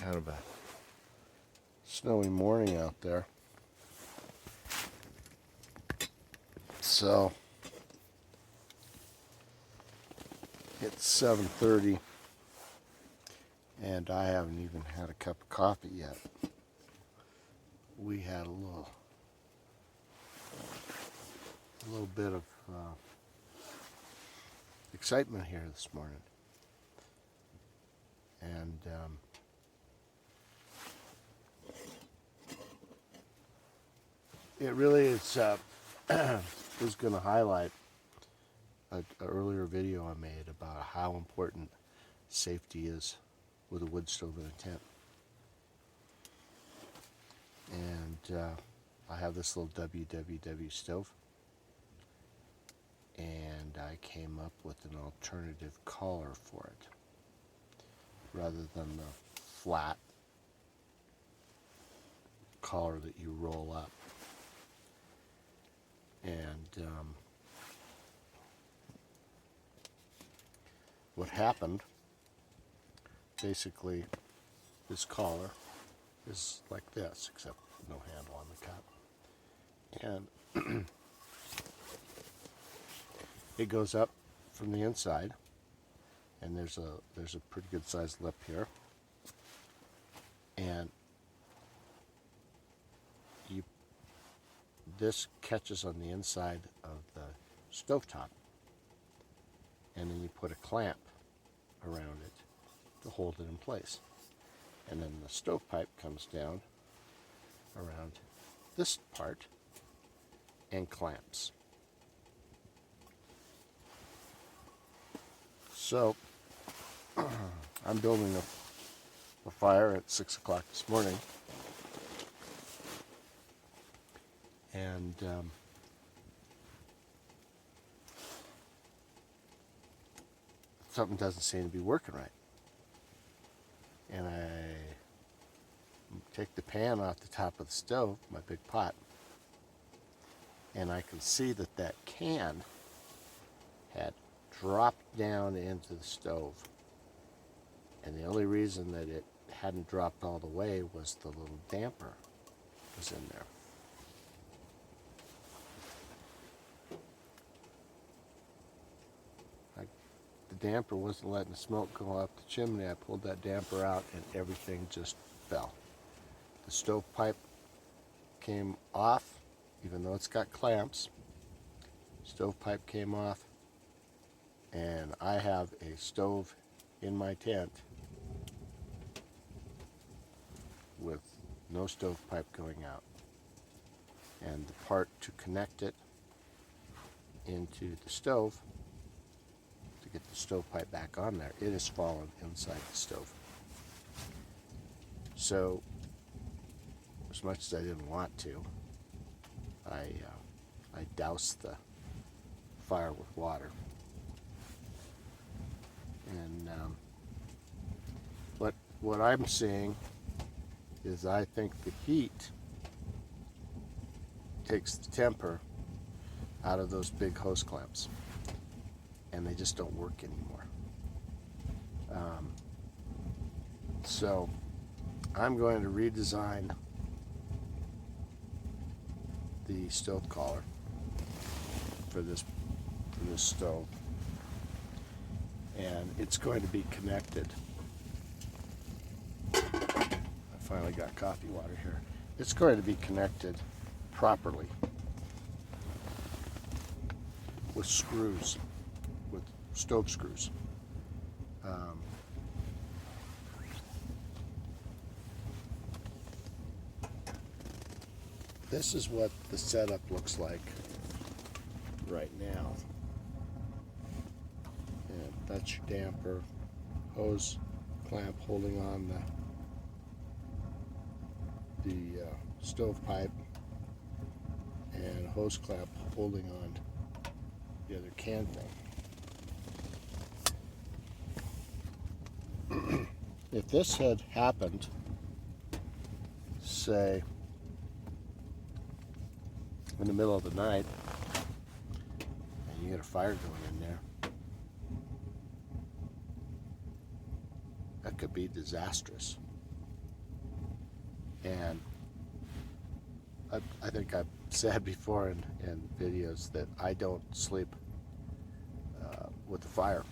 Kind of a snowy morning out there. So it's 7:30 and I haven't even had a cup of coffee yet. We had a little bit of excitement here this morning, and it really is was going to highlight an earlier video I made about how important safety is with a wood stove in a tent. And I have this little WWW stove, and I came up with an alternative collar for it. Rather than the flat collar that you roll up. And what happened, basically, this collar is like this, except no handle on the cup. And it goes up from the inside, and there's a pretty good sized lip here. And this catches on the inside of the stovetop, and then you put a clamp around it to hold it in place. And then the stovepipe comes down around this part and clamps. So I'm building a fire at 6 o'clock this morning, and something doesn't seem to be working right. And I take the pan off the top of the stove, my big pot, and I can see that that can had dropped down into the stove. And the only reason that it hadn't dropped all the way was the little damper was in there. The damper wasn't letting the smoke go up the chimney. I pulled that damper out and everything just fell. The stovepipe came off, even though it's got clamps. Stovepipe came off, and I have a stove in my tent with no stovepipe going out. And the part to connect it into the stove, to get the stovepipe back on there, it has fallen inside the stove. So, as much as I didn't want to, I doused the fire with water. And what I'm seeing is, I think the heat takes the temper out of those big hose clamps, and they just don't work anymore. So I'm going to redesign the stove collar for this stove, and it's going to be connected. I finally got coffee water here. It's going to be connected properly with screws, with stove screws. This is what the setup looks like right now. And that's your damper, hose clamp holding on the stovepipe, and hose clamp holding on the other can thing. If this had happened, say, in the middle of the night, and you get a fire going in there, that could be disastrous. And I think I've said before in videos that I don't sleep with the fire.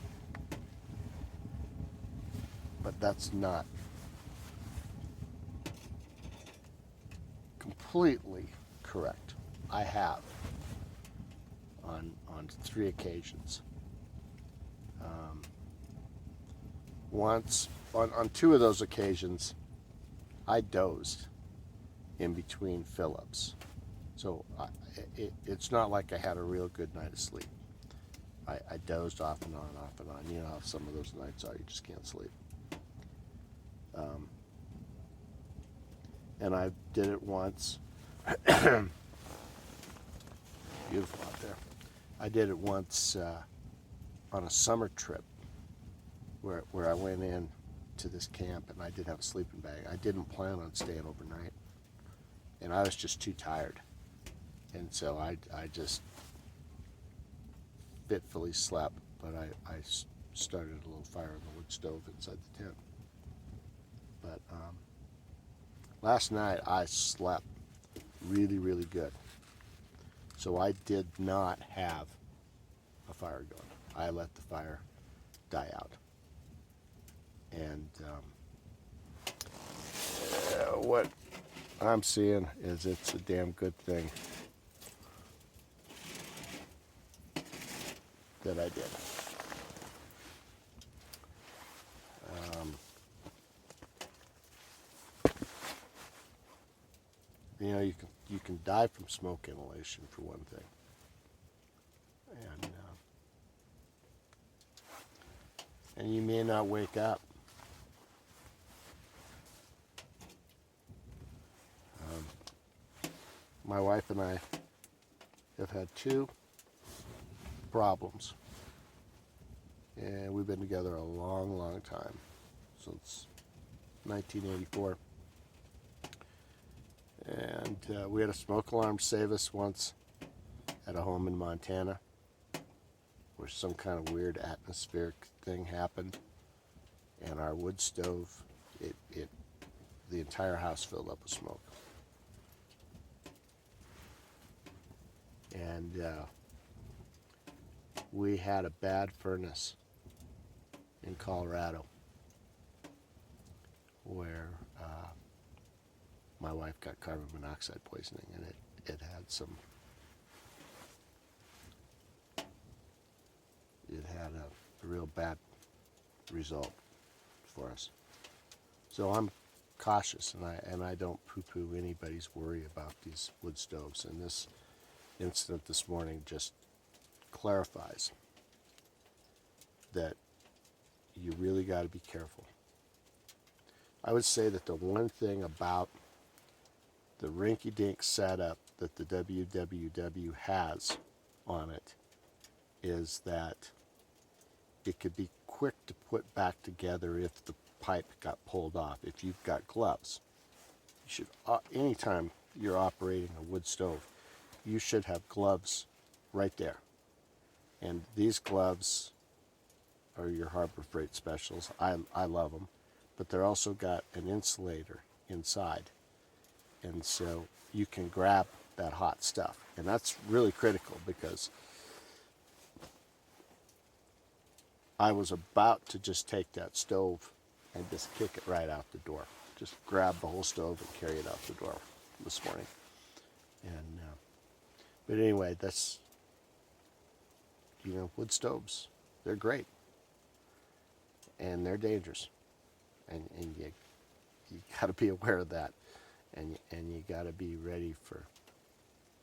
But that's not completely correct. I have on 3 occasions. Once, on 2 of those occasions, I dozed in between fill-ups. So it's not like I had a real good night of sleep. I dozed off and on, off and on. You know how some of those nights are, you just can't sleep. And I did it once. Beautiful out there. I did it once on a summer trip where I went in to this camp, and I did have a sleeping bag. I didn't plan on staying overnight, and I was just too tired. And so I just fitfully slept, but I started a little fire in the wood stove inside the tent. But last night I slept really, really good. So I did not have a fire going. I let the fire die out. And what I'm seeing is it's a damn good thing that I did. You know, you can die from smoke inhalation for one thing, and you may not wake up. My wife and I have had 2 problems, and we've been together a long, long time, since 1984. And we had a smoke alarm save us once at a home in Montana, where some kind of weird atmospheric thing happened, and our wood stove, the entire house filled up with smoke. And we had a bad furnace in Colorado where my wife got carbon monoxide poisoning, and it had a real bad result for us. So I'm cautious, and I don't poo-poo anybody's worry about these wood stoves. And this incident this morning just clarifies that you really got to be careful. I would say that the one thing about the rinky-dink setup that the WWW has on it is that it could be quick to put back together if the pipe got pulled off. If you've got gloves, you should, anytime you're operating a wood stove, you should have gloves right there. And these gloves are your Harbor Freight specials. I love them, but they're also got an insulator inside, and so you can grab that hot stuff. And that's really critical, because I was about to just take that stove and just kick it right out the door. Just grab the whole stove and carry it out the door this morning. And but anyway, that's, wood stoves, they're great, and they're dangerous, and you got to be aware of that, and you got to be ready for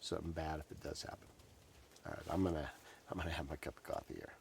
something bad if it does happen. All right, I'm gonna have my cup of coffee here.